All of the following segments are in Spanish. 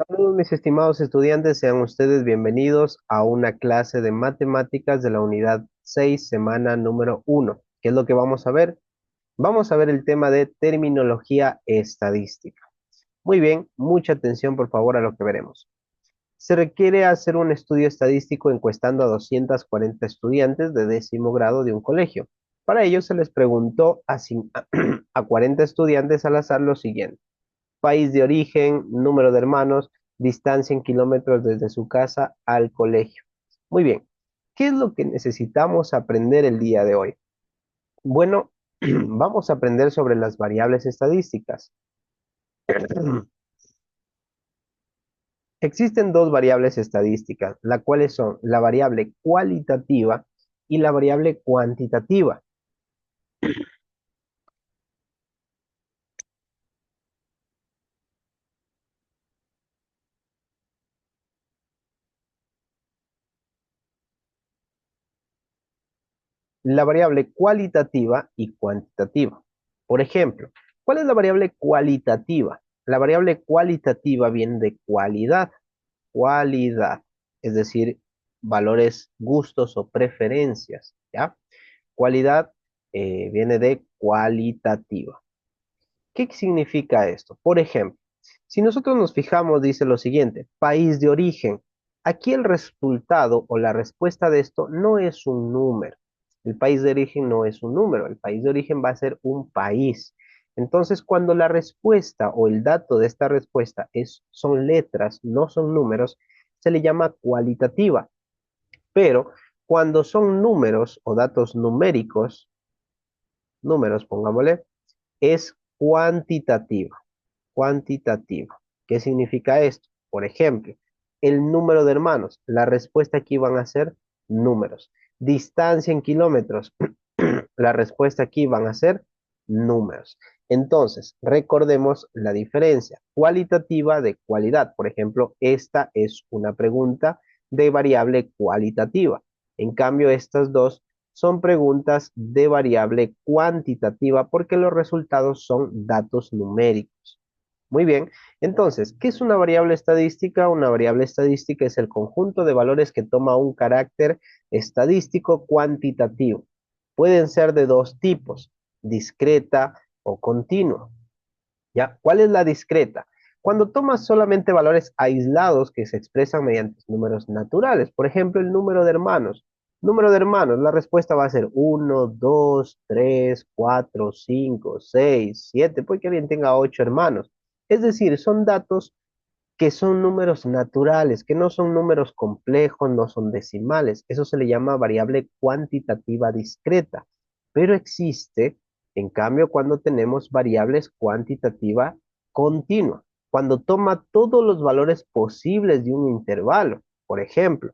Saludos mis estimados estudiantes, sean ustedes bienvenidos a una clase de matemáticas de la unidad 6, semana número 1. ¿Qué es lo que vamos a ver? Vamos a ver el tema de terminología estadística. Muy bien, mucha atención por favor a lo que veremos. Se requiere hacer un estudio estadístico encuestando a 240 estudiantes de décimo grado de un colegio. Para ello se les preguntó a 40 estudiantes al azar lo siguiente: país de origen, número de hermanos, distancia en kilómetros desde su casa al colegio. Muy bien, ¿qué es lo que necesitamos aprender el día de hoy? Bueno, vamos a aprender sobre las variables estadísticas. Existen dos variables estadísticas, las cuales son la variable cualitativa y la variable cuantitativa. La variable cualitativa y cuantitativa. Por ejemplo, ¿cuál es la variable cualitativa? La variable cualitativa viene de cualidad, cualidad, es decir, valores, gustos o preferencias, ¿ya? Cualidad viene de cualitativa. ¿Qué significa esto? Por ejemplo, si nosotros nos fijamos, dice lo siguiente: país de origen. Aquí el resultado o la respuesta de esto no es un número. El país de origen no es un número. El país de origen va a ser un país. Entonces, cuando la respuesta o el dato de esta respuesta son letras, no son números, se le llama cualitativa. Pero cuando son números o datos numéricos, números, pongámosle, es cuantitativa. Cuantitativa. ¿Qué significa esto? Por ejemplo, el número de hermanos. La respuesta aquí van a ser números. Distancia en kilómetros. La respuesta aquí van a ser números. Entonces, recordemos la diferencia cualitativa de cualidad. Por ejemplo, esta es una pregunta de variable cualitativa. En cambio, estas dos son preguntas de variable cuantitativa porque los resultados son datos numéricos. Muy bien, entonces, ¿qué es una variable estadística? Una variable estadística es el conjunto de valores que toma un carácter estadístico cuantitativo. Pueden ser de dos tipos: discreta o continua. ¿Ya? ¿Cuál es la discreta? Cuando tomas solamente valores aislados que se expresan mediante números naturales. Por ejemplo, el número de hermanos. Número de hermanos, la respuesta va a ser uno, 2, 3, 4, 5, 6, 7, puede que alguien tenga 8 hermanos. Es decir, son datos que son números naturales, que no son números complejos, no son decimales. Eso se le llama variable cuantitativa discreta. Pero existe, en cambio, cuando tenemos variables cuantitativa continua, cuando toma todos los valores posibles de un intervalo. Por ejemplo,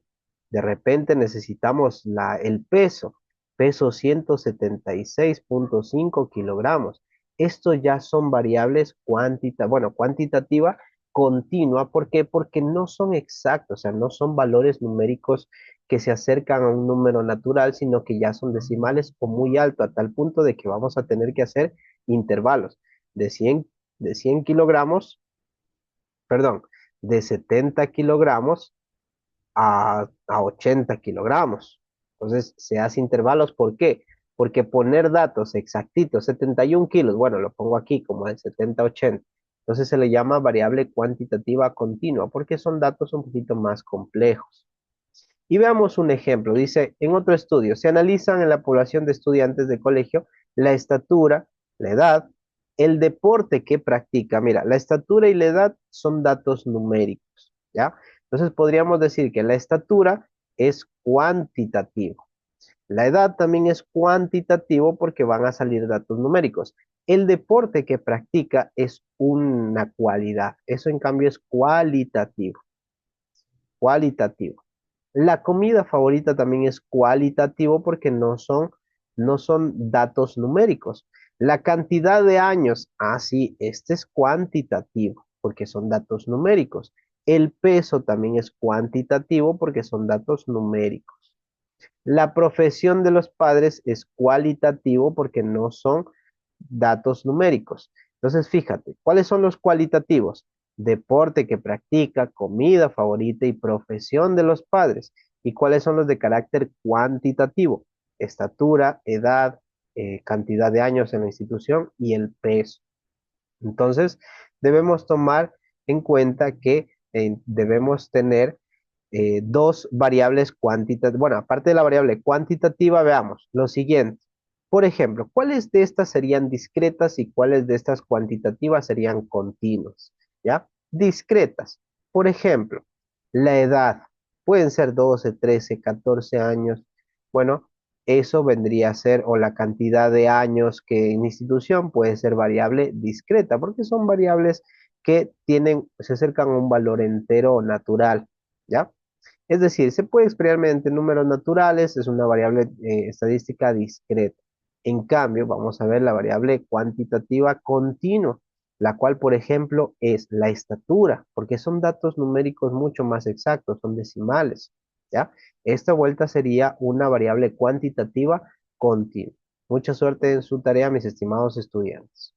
de repente necesitamos el peso 176,5 kilogramos. Estos ya son variables cuantitativa continua. ¿Por qué? Porque no son exactos, o sea, no son valores numéricos que se acercan a un número natural, sino que ya son decimales o muy alto, a tal punto de que vamos a tener que hacer intervalos de 100 kilogramos, perdón, de 70 kilogramos a 80 kilogramos. Entonces, se hace intervalos. ¿Por qué? Porque poner datos exactitos, 71 kilos, bueno, lo pongo aquí como de 70 a 80. Entonces se le llama variable cuantitativa continua, porque son datos un poquito más complejos. Y veamos un ejemplo. Dice, en otro estudio, se analizan en la población de estudiantes de colegio la estatura, la edad, el deporte que practica. Mira, la estatura y la edad son datos numéricos, ¿ya? Entonces podríamos decir que la estatura es cuantitativo. La edad también es cuantitativo porque van a salir datos numéricos. El deporte que practica es una cualidad. Eso en cambio es cualitativo. Cualitativo. La comida favorita también es cualitativo porque no son datos numéricos. La cantidad de años, sí, este es cuantitativo porque son datos numéricos. El peso también es cuantitativo porque son datos numéricos. La profesión de los padres es cualitativo porque no son datos numéricos. Entonces, fíjate, ¿cuáles son los cualitativos? deporte que practica, comida favorita y profesión de los padres. ¿Y cuáles son los de carácter cuantitativo? Estatura, edad, cantidad de años en la institución y el peso. Entonces, debemos tomar en cuenta que debemos tener dos variables cuantitativas. Bueno, aparte de la variable cuantitativa, veamos lo siguiente. Por ejemplo, ¿cuáles de estas serían discretas y cuáles de estas cuantitativas serían continuas? ¿Ya? Discretas. Por ejemplo, la edad. Pueden ser 12, 13, 14 años. Bueno, eso vendría a ser, o la cantidad de años que en institución puede ser variable discreta, porque son variables que se acercan a un valor entero o natural, ¿ya? Es decir, se puede expresar mediante números naturales, es una variable estadística discreta. En cambio, vamos a ver la variable cuantitativa continua, la cual, por ejemplo, es la estatura, porque son datos numéricos mucho más exactos, son decimales, ¿ya? Esta vuelta sería una variable cuantitativa continua. Mucha suerte en su tarea, mis estimados estudiantes.